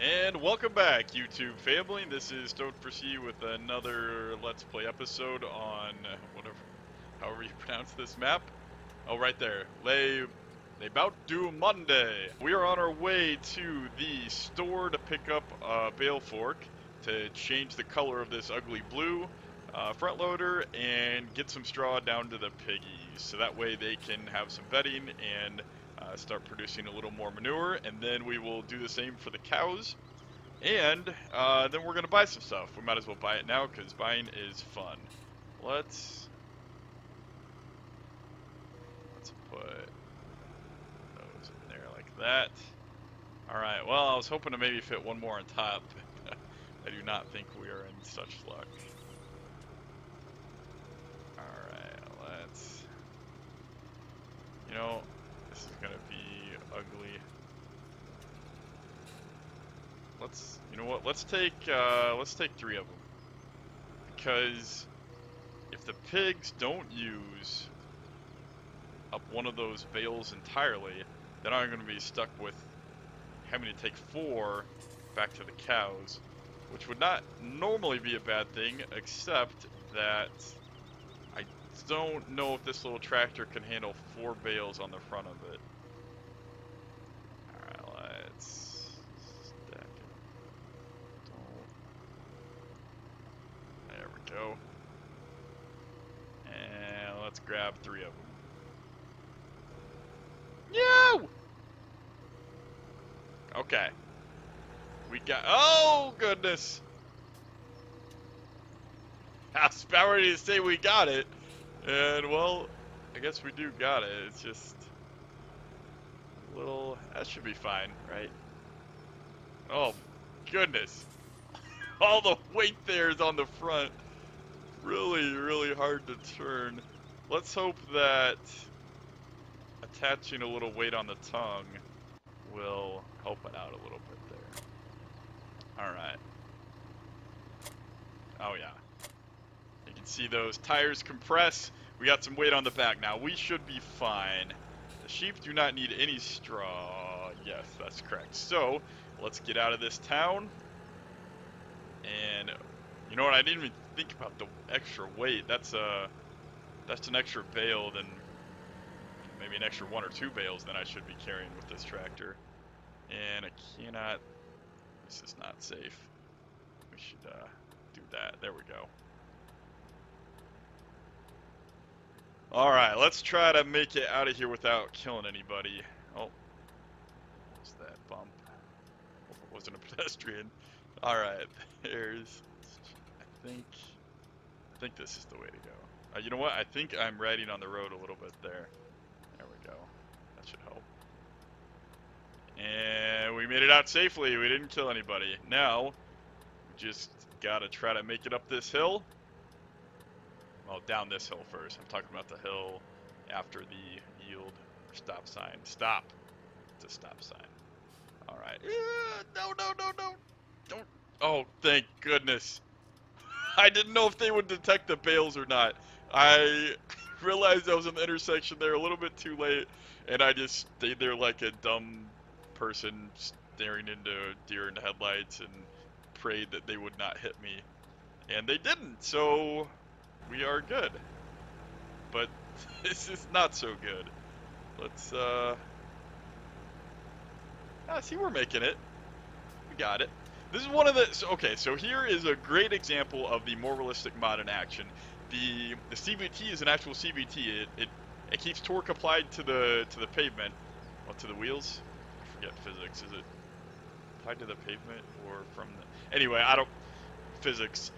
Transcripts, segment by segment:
And welcome back, YouTube family. This is Stoked for C with another Let's Play episode on whatever, however you pronounce this map. Oh, right there, Le Bout Du Monde. We are on our way to the store to pick up a bale fork to change the color of this ugly blue front loader and get some straw down to the piggies, so that way they can have some bedding and start producing a little more manure, and then we will do the same for the cows. And then we're going to buy some stuff. We might as well buy it now because buying is fun. Let's put those in there like that. Alright, well, I was hoping to maybe fit one more on top. I do not think we are in such luck. Alright, let's... You know, this is going to be ugly. You know what? Let's take 3 of them, because if the pigs don't use up one of those bales entirely, then I'm going to be stuck with having to take 4 back to the cows, which would not normally be a bad thing, except that I don't know if this little tractor can handle 4 bales on the front of it. Go. And let's grab 3 of them. No! Okay. We got... Oh, goodness! I was about ready to say we got it. And, well, I guess we do got it. It's just... a little... That should be fine, right? Oh, goodness. All the weight there is on the front. Really hard to turn. Let's hope that attaching a little weight on the tongue will help it out a little bit there. Alright. Oh yeah. You can see those tires compress. We got some weight on the back now. We should be fine. The sheep do not need any straw. Yes, that's correct. So, let's get out of this town. And... you know what, I didn't even think about the extra weight. That's an extra bale than, maybe an extra 1 or 2 bales than I should be carrying with this tractor. And I cannot, this is not safe. We should do that. There we go. Alright, let's try to make it out of here without killing anybody. Oh, what's that bump? Hope it wasn't a pedestrian. Alright, there's... I think this is the way to go. You know what? I think I'm riding on the road a little bit there. There we go. That should help. And we made it out safely. We didn't kill anybody. Now, we just gotta try to make it up this hill. Well, down this hill first. I'm talking about the hill after the yield or stop sign. Stop. It's a stop sign. Alright. No. Don't. Oh, thank goodness. I didn't know if they would detect the bales or not. I realized I was in the intersection there a little bit too late, and I just stayed there like a dumb person staring into deer in the headlights and prayed that they would not hit me. And they didn't, so we are good. But this is not so good. Let's, see, we're making it. We got it. This is one of the... okay, so here is a great example of the more realistic mod in action. The CVT is an actual CVT. It keeps torque applied to the pavement. Well, to the wheels? I forget physics. Is it applied to the pavement or from the... Anyway, I don't... physics.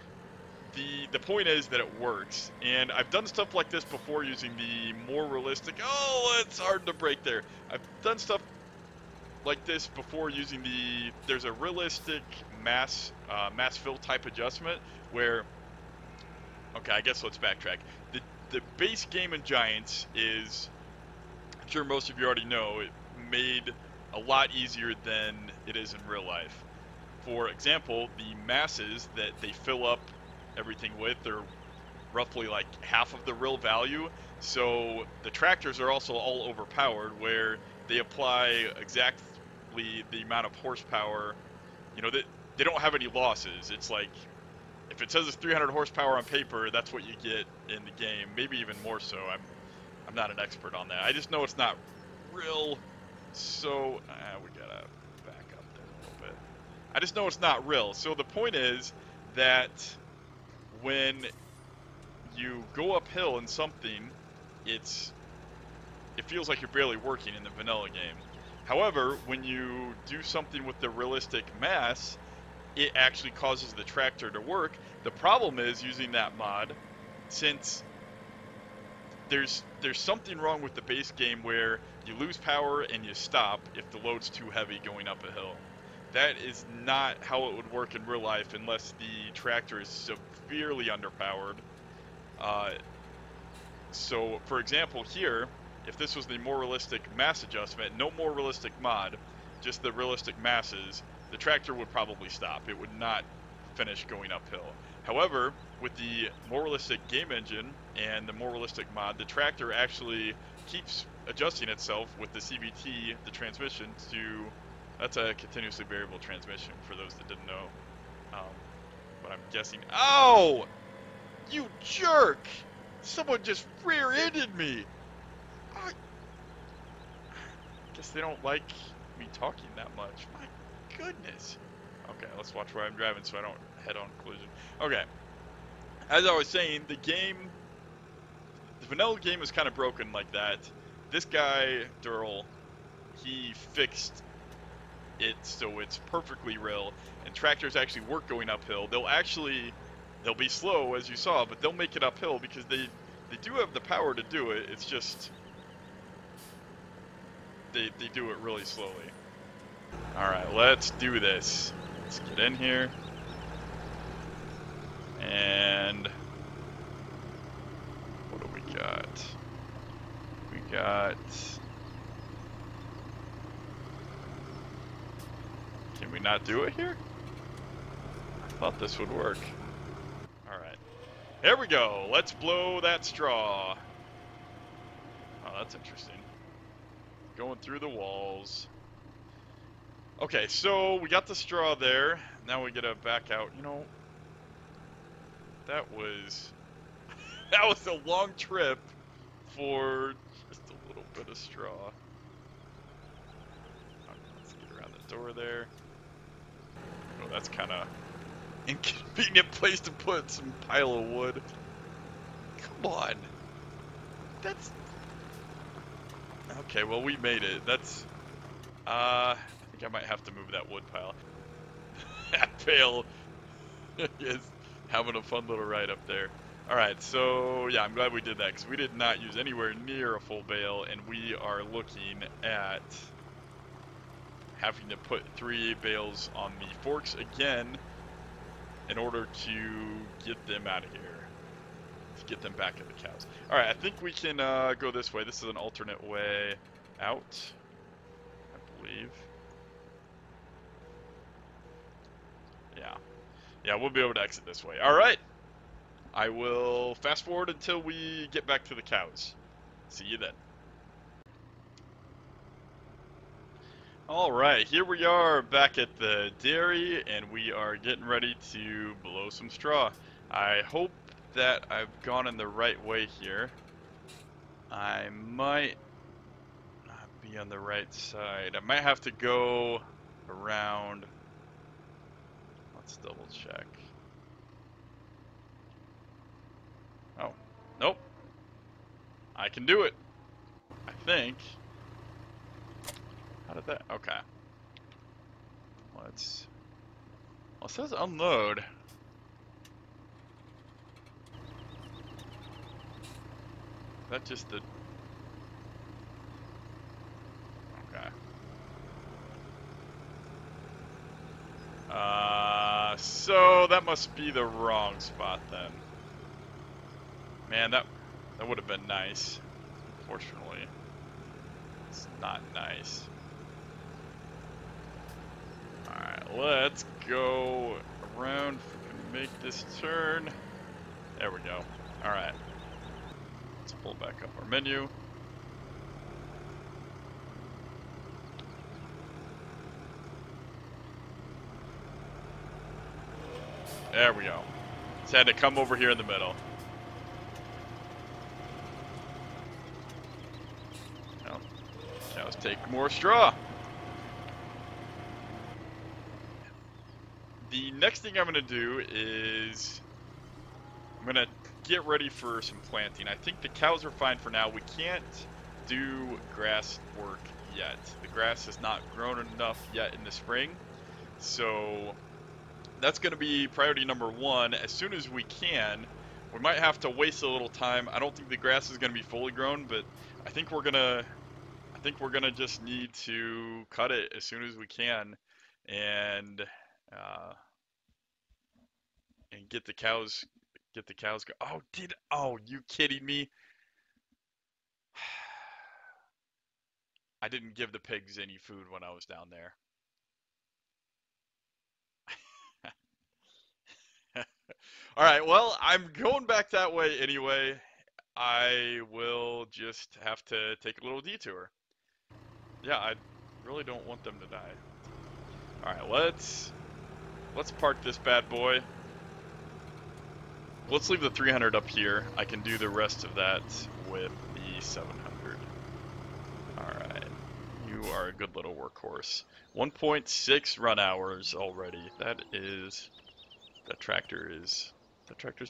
The point is that it works. And I've done stuff like this before using the more realistic... Oh, it's hard to break there. I've done stuff like this before using there's a realistic mass fill type adjustment where, okay, I guess let's backtrack. The base game in Giants is, I'm sure most of you already know, it made a lot easier than it is in real life. For example, the masses that they fill up everything with are roughly like half of the real value, so the tractors are also all overpowered, where they apply exactly the amount of horsepower you know, they don't have any losses. It's like, if it says it's 300 horsepower on paper, that's what you get in the game. Maybe even more so. I'm not an expert on that. I just know it's not real. So we gotta back up there a little bit. I just know it's not real. So the point is that when you go uphill in something, it feels like you're barely working in the vanilla game. However, when you do something with the realistic mass, it actually causes the tractor to work. The problem is using that mod, since there's something wrong with the base game where you lose power and you stop if the load's too heavy going up a hill. That is not how it would work in real life unless the tractor is severely underpowered. So, for example, here, if this was the more realistic mass adjustment, no more realistic mod, just the realistic masses, the tractor would probably stop. It would not finish going uphill. However, with the more realistic game engine and the more realistic mod, the tractor actually keeps adjusting itself with the CVT, the transmission, to... That's a continuously variable transmission, for those that didn't know. But I'm guessing... Oh! You jerk! Someone just rear-ended me! I guess they don't like me talking that much. My goodness. Okay, let's watch where I'm driving so I don't head-on collision. Okay. As I was saying, the vanilla game is kind of broken like that. This guy, Durl, he fixed it so it's perfectly real, and tractors actually work going uphill. They'll be slow, as you saw, but they'll make it uphill because they do have the power to do it. It's just they do it really slowly. Alright, let's do this. Let's get in here. And what do we got? We got... Can we not do it here? I thought this would work. Alright. There we go. Let's blow that straw. Oh, that's interesting. Going through the walls. Okay, so we got the straw there. Now we gotta back out. You know, that was a long trip for just a little bit of straw. Let's get around the door there. Oh, that's kind of inconvenient place to put some pile of wood. Come on. That's... Okay, well, we made it. That's... I think I might have to move that wood pile. That bale is having a fun little ride up there. Alright, so yeah, I'm glad we did that, because we did not use anywhere near a full bale, and we are looking at having to put 3 bales on the forks again in order to get them out of here. To get them back at the cows. Alright, I think we can go this way. This is an alternate way out, I believe. Yeah. Yeah, we'll be able to exit this way. Alright. I will fast forward until we get back to the cows. See you then. Alright, here we are back at the dairy, and we are getting ready to blow some straw. I hope that I've gone in the right way here. I might not be on the right side. I might have to go around. Let's double check. Oh, nope. I can do it, I think. How did that? Okay. Let's... Well, it says unload. Is that just the... Okay. So that must be the wrong spot then. Man, that would have been nice. Unfortunately, it's not nice. Alright, let's go around and make this turn. There we go. Alright. Let's pull back up our menu. There we go. Just had to come over here in the middle. Now, let's take more straw. The next thing I'm going to do is I'm going to get ready for some planting. I think the cows are fine for now. We can't do grass work yet. The grass has not grown enough yet in the spring. So that's going to be priority number one. As soon as we can, we might have to waste a little time. I don't think the grass is going to be fully grown, but I think we're gonna just need to cut it as soon as we can, and get the cows go. Oh, you kidding me? I didn't give the pigs any food when I was down there. All right, well, I'm going back that way anyway. I will just have to take a little detour. Yeah, I really don't want them to die. All right, let's park this bad boy. Let's leave the 300 up here. I can do the rest of that with the 700. All right, you are a good little workhorse. 1.6 run hours already. That tractor's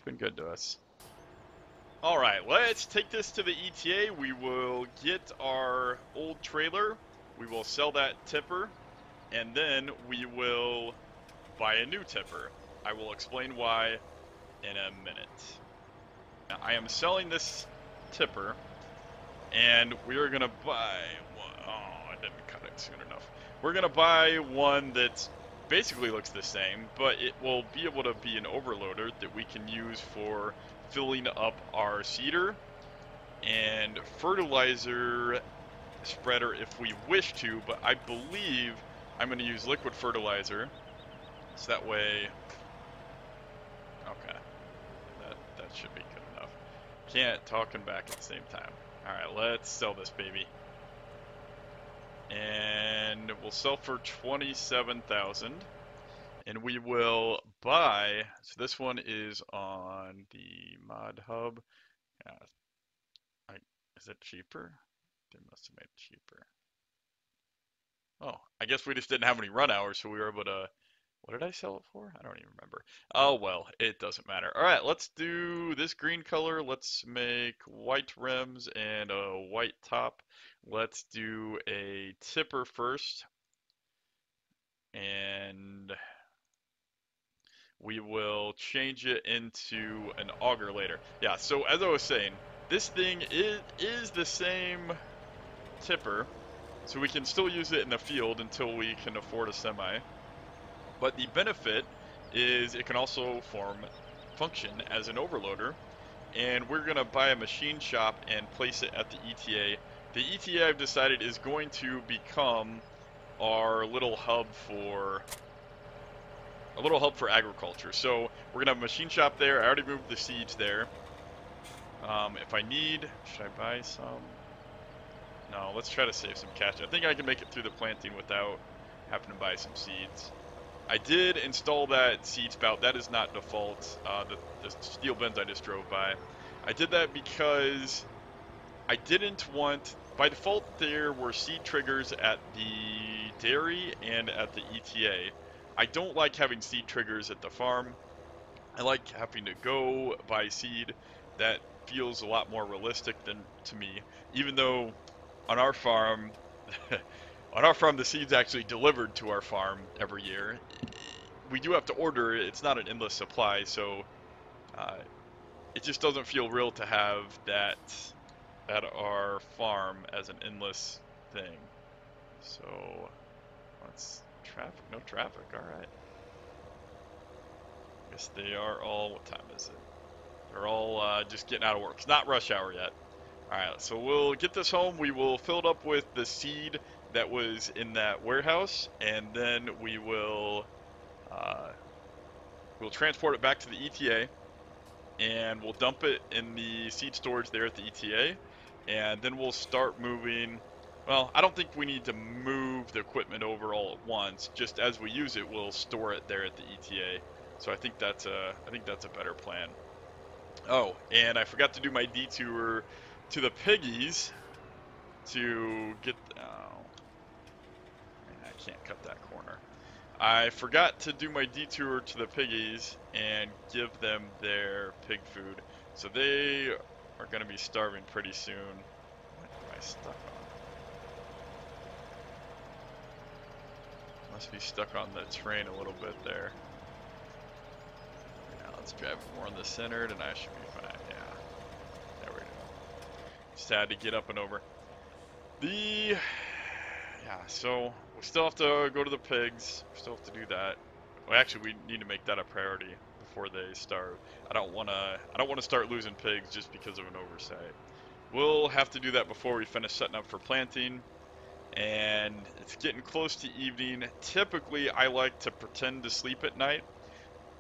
been good to us. All right, let's take this to the ETA. We will get our old trailer. We will sell that tipper, and then we will buy a new tipper. I will explain why in a minute. Now, I am selling this tipper, and we are gonna buy one. Oh, I didn't cut it soon enough. We're gonna buy one that basically looks the same, but it will be able to be an overloader that we can use for filling up our seeder and fertilizer spreader if we wish to, but I believe I'm going to use liquid fertilizer, so that way, okay, that should be good enough. Can't talk and back at the same time. Alright, let's sell this baby. And we'll sell for 27,000. And we will buy, so this one is on the mod hub. Is it cheaper? They must have made it cheaper. Oh, I guess we just didn't have any run hours, so we were able to, what did I sell it for? I don't even remember. Oh, well, it doesn't matter. All right, let's do this green color. Let's make white rims and a white top. Let's do a tipper first. And we will change it into an auger later. Yeah, so as I was saying, this thing is the same tipper, so we can still use it in the field until we can afford a semi. But the benefit is it can also function as an overloader, and we're going to buy a machine shop and place it at the ETA. The ETA I've decided is going to become our little hub for agriculture. So we're gonna have a machine shop there. I already moved the seeds there. If I need, should I buy some? No, let's try to save some cash. I think I can make it through the planting without having to buy some seeds. I did install that seed spout. That is not default. The steel bins I just drove by. I did that because I didn't want, by default there were seed triggers at the dairy and at the ETA. I don't like having seed triggers at the farm. I like having to go buy seed. That feels a lot more realistic than to me. Even though on our farm, the seed's actually delivered to our farm every year. We do have to order it. It's not an endless supply, so it just doesn't feel real to have that at our farm as an endless thing. So let's no traffic, alright. Guess they are all, what time is it? They're all just getting out of work. It's not rush hour yet. Alright, so we'll get this home. We will fill it up with the seed that was in that warehouse, and then we will we'll transport it back to the ETA, and we'll dump it in the seed storage there at the ETA, and then we'll start moving. Well, I don't think we need to move the equipment over all at once. Just as we use it, we'll store it there at the ETA. So I think that's a better plan. Oh, and I forgot to do my detour to the piggies to get. Oh, I can't cut that corner. I forgot to do my detour to the piggies and give them their pig food. So they are going to be starving pretty soon. What am I stuck on? Must be stuck on the train a little bit there. Now let's drive it more in the center and I should be fine. Yeah, there we go. Just had to get up and over. Yeah, so we still have to go to the pigs. We still have to do that. Well, actually, we need to make that a priority before they starve. I don't want to start losing pigs just because of an oversight. We'll have to do that before we finish setting up for planting. And it's getting close to evening. Typically, I like to pretend to sleep at night.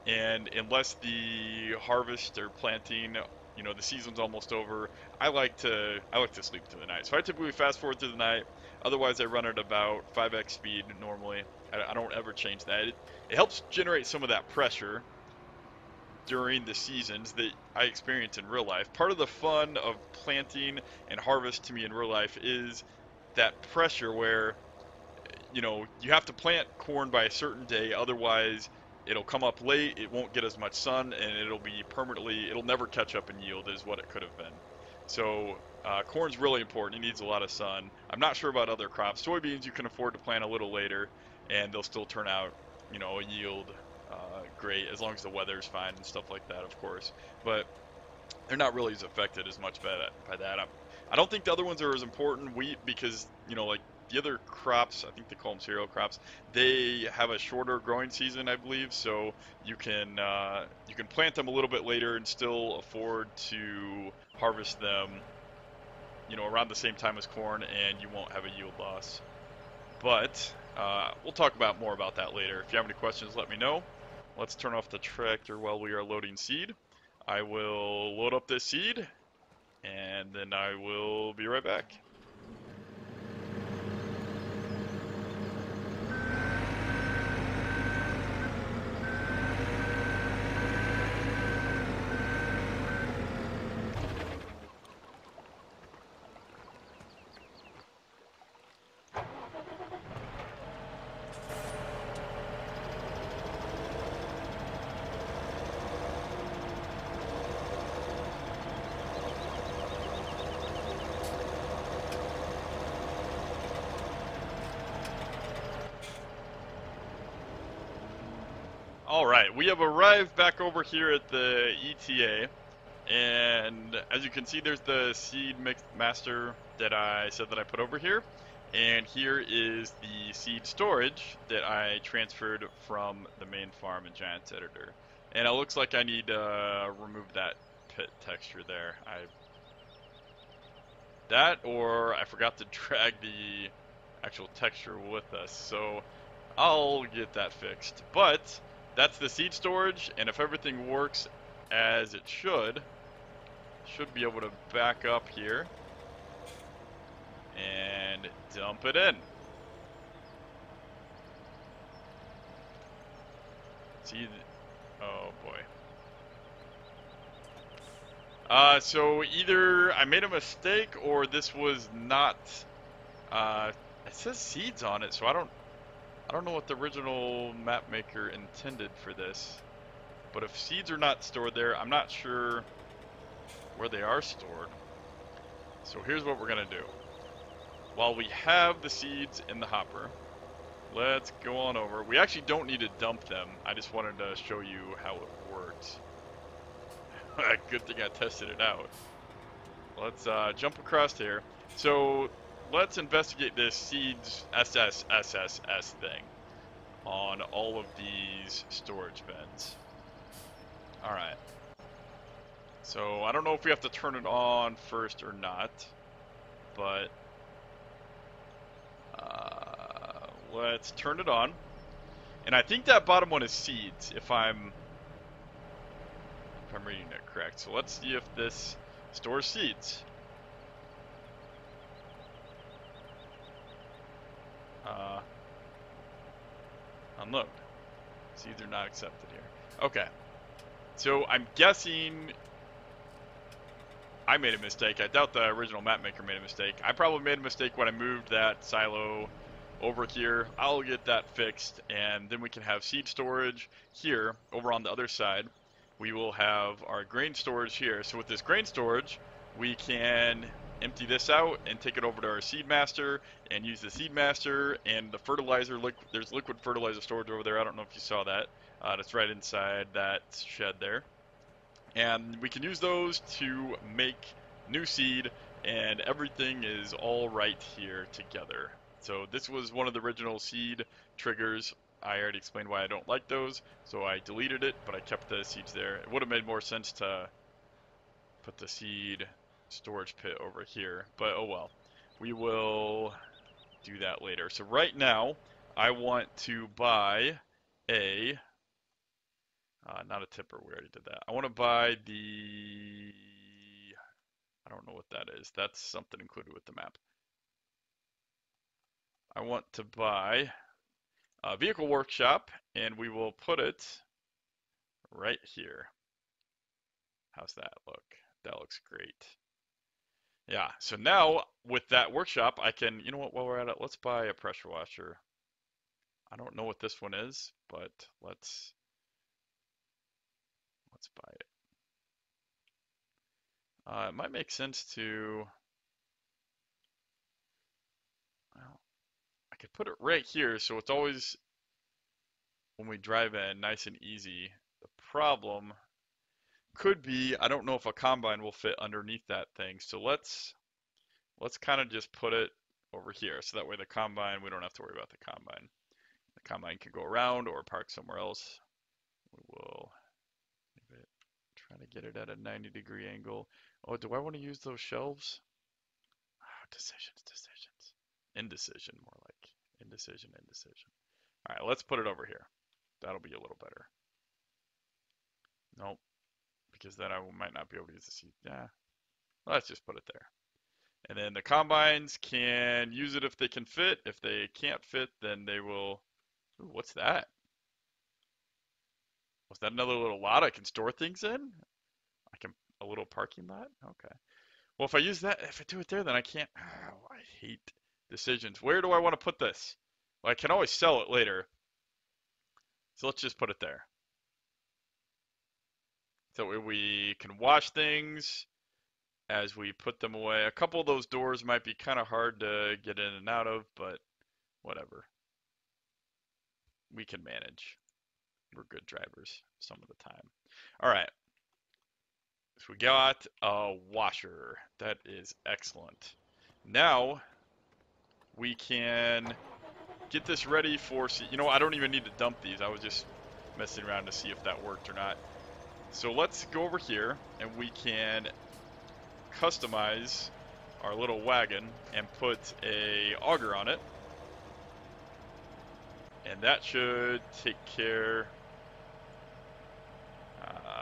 And unless the harvest or planting, the season's almost over, I like to sleep through the night. So I typically fast forward through the night. Otherwise, I run at about 5x speed normally. I don't ever change that. It helps generate some of that pressure during the seasons that I experience in real life. Part of the fun of planting and harvest to me in real life is that pressure where you have to plant corn by a certain day, otherwise it'll come up late, it won't get as much sun, and it'll never catch up in yield as what it could have been. So corn's really important. It needs a lot of sun. I'm not sure about other crops. Soybeans you can afford to plant a little later, and they'll still turn out, a yield great as long as the weather's fine and stuff like that, of course. But they're not really as affected as much by that. I don't think the other ones are as important. Wheat, because like the other crops, I think they call them cereal crops. They have a shorter growing season, I believe, so you can plant them a little bit later and still afford to harvest them, around the same time as corn, and you won't have a yield loss. But we'll talk more about that later. If you have any questions, let me know. Let's turn off the tractor while we are loading seed. I will load up this seed, and then I will be right back. Alright, we have arrived back over here at the ETA, and as you can see, there's the seed mix master that I said that I put over here, and here is the seed storage that I transferred from the main farm in Giants Editor. And it looks like I need to remove that pit texture there. Or I forgot to drag the actual texture with us, so I'll get that fixed. But that's the seed storage, and if everything works as it should be able to back up here and dump it in. See, oh boy. So either I made a mistake or this was not, it says seeds on it, so I don't know what the original map maker intended for this. But if seeds are not stored there, I'm not sure where they are stored. So here's what we're gonna do. While we have the seeds in the hopper, let's go on over. We actually don't need to dump them. I just wanted to show you how it works. Good thing I tested it out. Let's jump across here. So let's investigate this seeds SSSS thing on all of these storage bins. Alright. So I don't know if we have to turn it on first or not, but let's turn it on. And I think that bottom one is seeds, if I'm reading it correct. So let's see if this stores seeds. Unload. Seeds are not accepted here. Okay. So I'm guessing I made a mistake. I doubt the original map maker made a mistake. I probably made a mistake when I moved that silo over here. I'll get that fixed, and then we can have seed storage here over on the other side. We will have our grain storage here. So with this grain storage, we can empty this out and take it over to our seed master and use the seed master and the fertilizer. There's liquid fertilizer storage over there. I don't know if you saw that. That's right inside that shed there. And we can use those to make new seed, and everything is all right here together. So this was one of the original seed triggers. I already explained why I don't like those, so I deleted it, but I kept the seeds there. It would have made more sense to put the seed storage pit over here, but oh well. We will do that later. So right now, I want to buy a not a tipper, we already did that. I want to buy the, I don't know what that is. That's something included with the map. I want to buy a vehicle workshop, and we will put it right here. How's that look? That looks great. Yeah, so now with that workshop, I can, you know what, while we're at it, let's buy a pressure washer. I don't know what this one is, but let's buy it. It might make sense to, well, I could put it right here so it's always, when we drive in, nice and easy. The problem could be, I don't know if a combine will fit underneath that thing. So let's kind of just put it over here. So that way the combine, we don't have to worry about the combine. The combine can go around or park somewhere else. We will leave it, try to get it at a 90-degree angle. Oh, do I want to use those shelves? Oh, decisions. Indecision, more like. Indecision. All right, let's put it over here. That'll be a little better. Nope, because then I might not be able to use the seat. Yeah, let's just put it there. And then the combines can use it if they can fit. If they can't fit, then they will. Ooh, what's that? Was that another little lot I can store things in? I can, a little parking lot? Okay. Well, if I use that, if I do it there, then I can't. Oh, I hate decisions. Where do I want to put this? Well, I can always sell it later. So let's just put it there. So we can wash things as we put them away. A couple of those doors might be kind of hard to get in and out of, but whatever. We can manage. We're good drivers some of the time. All right. So we got a washer. That is excellent. Now we can get this ready for, you know, I don't even need to dump these. I was just messing around to see if that worked or not. So let's go over here and we can customize our little wagon and put a auger on it. And that should take care.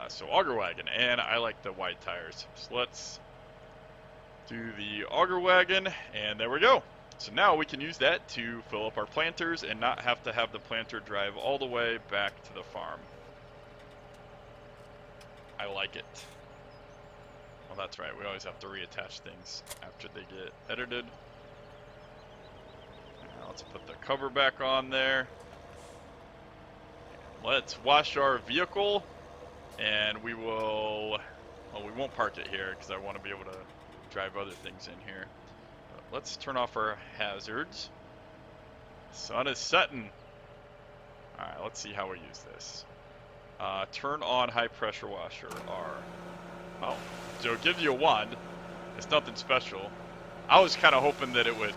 So auger wagon, and I like the wide tires. So let's do the auger wagon, and there we go. So now we can use that to fill up our planters and not have to have the planter drive all the way back to the farm. I like it. Well, that's right. We always have to reattach things after they get edited. Now let's put the cover back on there. Let's wash our vehicle, and we will, well, we won't park it here because I want to be able to drive other things in here. But let's turn off our hazards. Sun is setting. All right, let's see how we use this. Turn on high pressure washer, R. Oh, so it gives you a wand. It's nothing special. I was kind of hoping that it would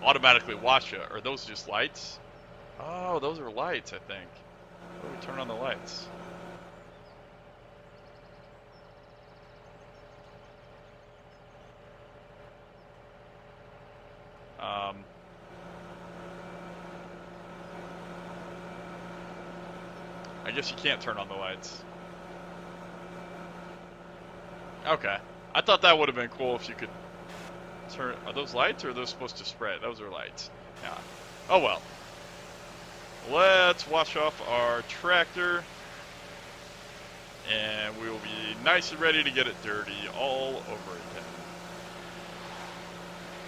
automatically wash it. Are those just lights? Oh, those are lights, I think. Oh, we turn on the lights. I guess you can't turn on the lights. Okay. I thought that would have been cool if you could turn... Are those lights or are those supposed to spread? Those are lights. Yeah. Oh well. Let's wash off our tractor. and we will be nice and ready to get it dirty all over again.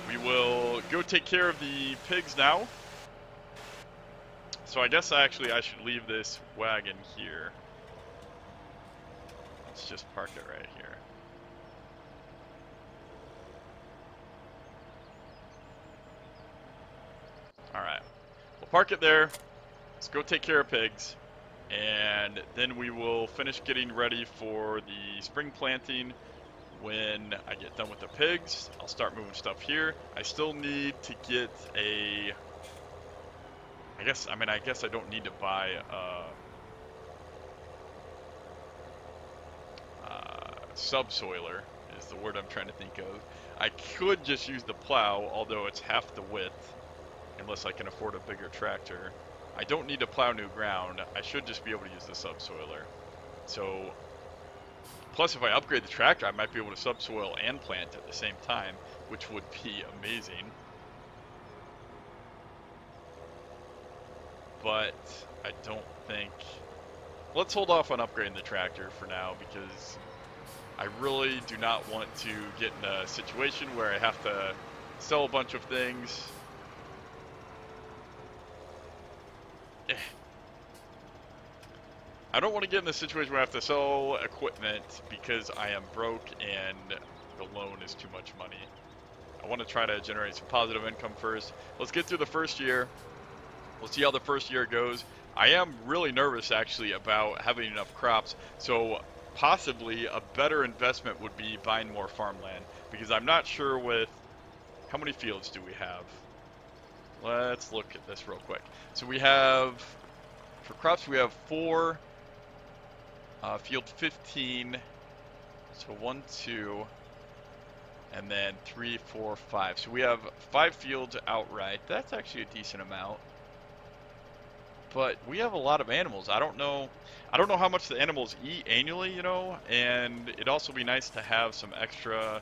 We will go take care of the pigs now. So I guess I should leave this wagon here. Let's just park it right here. Alright. We'll park it there. Let's go take care of pigs. And then we will finish getting ready for the spring planting. When I get done with the pigs, I'll start moving stuff here. I still need to get a... I guess I don't need to buy subsoiler is the word I'm trying to think of. I could just use the plow, although it's half the width, unless I can afford a bigger tractor. I don't need to plow new ground. I should just be able to use the subsoiler. So, plus if I upgrade the tractor, I might be able to subsoil and plant at the same time, which would be amazing. But I don't think... Let's hold off on upgrading the tractor for now, because I really do not want to get in a situation where I have to sell a bunch of things. I don't want to get in the situation where I have to sell equipment because I am broke and the loan is too much money. I want to try to generate some positive income first. Let's get through the first year. We'll see how the first year goes. I am really nervous actually about having enough crops, so possibly a better investment would be buying more farmland, because I'm not sure with how many fields do we have. Let's look at this real quick. So we have, for crops, we have 4, field 15, so 1, 2, and then 3, 4, 5. So we have 5 fields outright. That's actually a decent amount. But we have a lot of animals. I don't know how much the animals eat annually, you know, and it'd also be nice to have some extra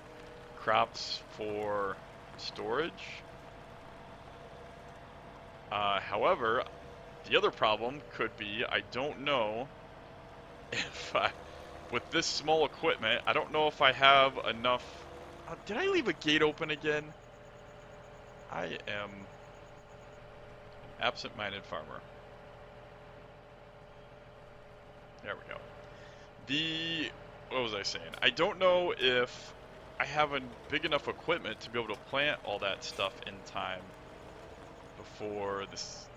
crops for storage. However, the other problem could be I don't know if with this small equipment, I don't know if I have enough. Did I leave a gate open again? I am an absent-minded farmer. There we go. What was I saying? I don't know if I have a big enough equipment to be able to plant all that stuff in time before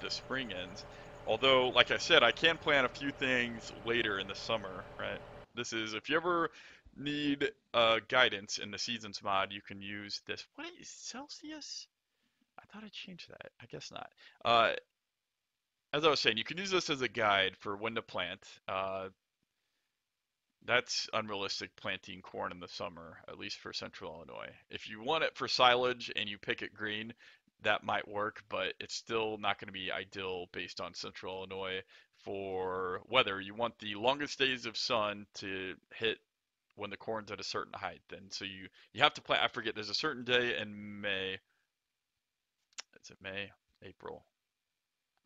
the spring ends. Although, like I said, I can plant a few things later in the summer, right? This is, if you ever need guidance in the Seasons mod, you can use this. What is Celsius? I thought I changed that. I guess not. As I was saying, you can use this as a guide for when to plant. That's unrealistic planting corn in the summer, at least for Central Illinois. If you want it for silage and you pick it green, that might work, but it's still not going to be ideal based on Central Illinois for weather. You want the longest days of sun to hit when the corn's at a certain height. Then, so you have to plant. I forget. There's a certain day in May. Is it May? April?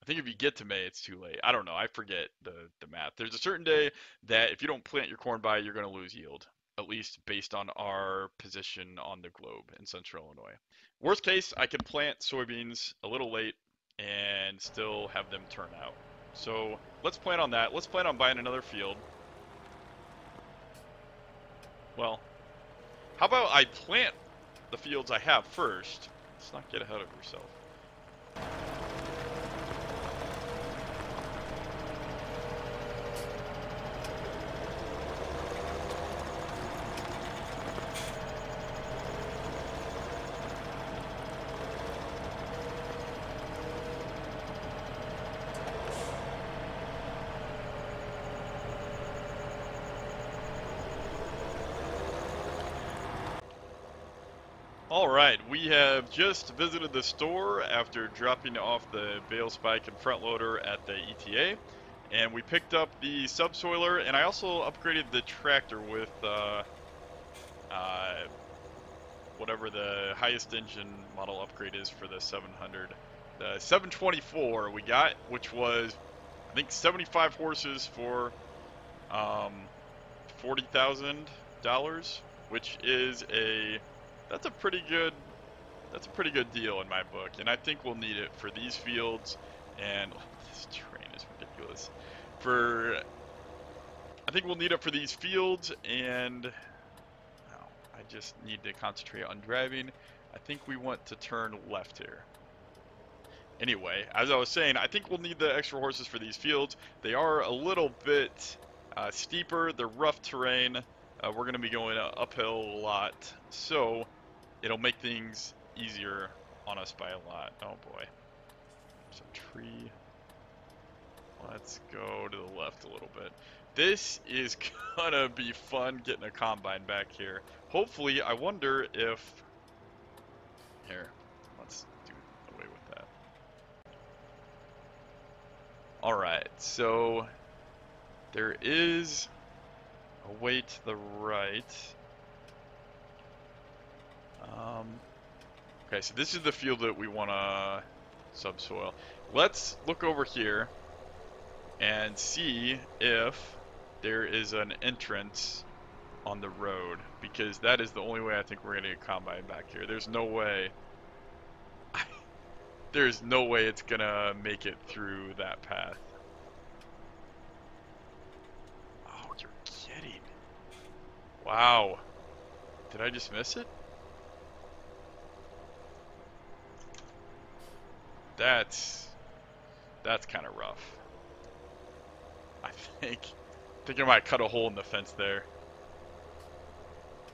I think if you get to May, it's too late. I don't know. I forget the math. There's a certain day that if you don't plant your corn by, you're going to lose yield, at least based on our position on the globe in Central Illinois. Worst case, I can plant soybeans a little late and still have them turn out. So let's plan on that. Let's plan on buying another field. Well, how about I plant the fields I have first? Let's not get ahead of yourself. Alright, we have just visited the store after dropping off the bale spike and front loader at the ETA, and we picked up the subsoiler, and I also upgraded the tractor with whatever the highest engine model upgrade is for the 700. The 724 we got, which was I think 75 horses for $40,000, which is that's a pretty good deal in my book, and I think we'll need it for these fields. And this train is ridiculous. I think we'll need it for these fields, and I just need to concentrate on driving. I think we want to turn left here. Anyway, as I was saying, I think we'll need the extra horses for these fields. They are a little bit steeper. They're rough terrain. We're going to be going uphill a lot, so it'll make things easier on us by a lot. Oh boy. There's a tree. Let's go to the left a little bit. This is gonna be fun getting a combine back here. Hopefully, I wonder if... Here, let's do away with that. Alright, so there is a way to the right. Okay, so this is the field that we want to subsoil. Let's look over here and see if there is an entrance on the road, because that is the only way I think we're going to get combine back here. There's no way. There's no way it's going to make it through that path. Oh, you're kidding. Wow. Did I just miss it? That's kind of rough. I think I might cut a hole in the fence there.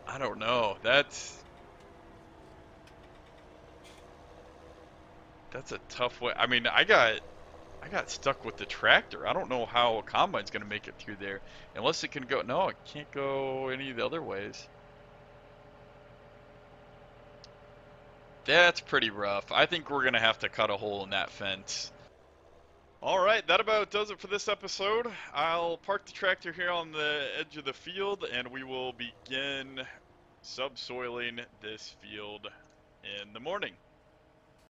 I don't know. That's a tough way. I mean, I got stuck with the tractor. I don't know how a combine's gonna make it through there, unless it can go. No, it can't go any of the other ways. That's pretty rough. I think we're gonna have to cut a hole in that fence. Alright, that about does it for this episode. I'll park the tractor here on the edge of the field, and we will begin subsoiling this field in the morning.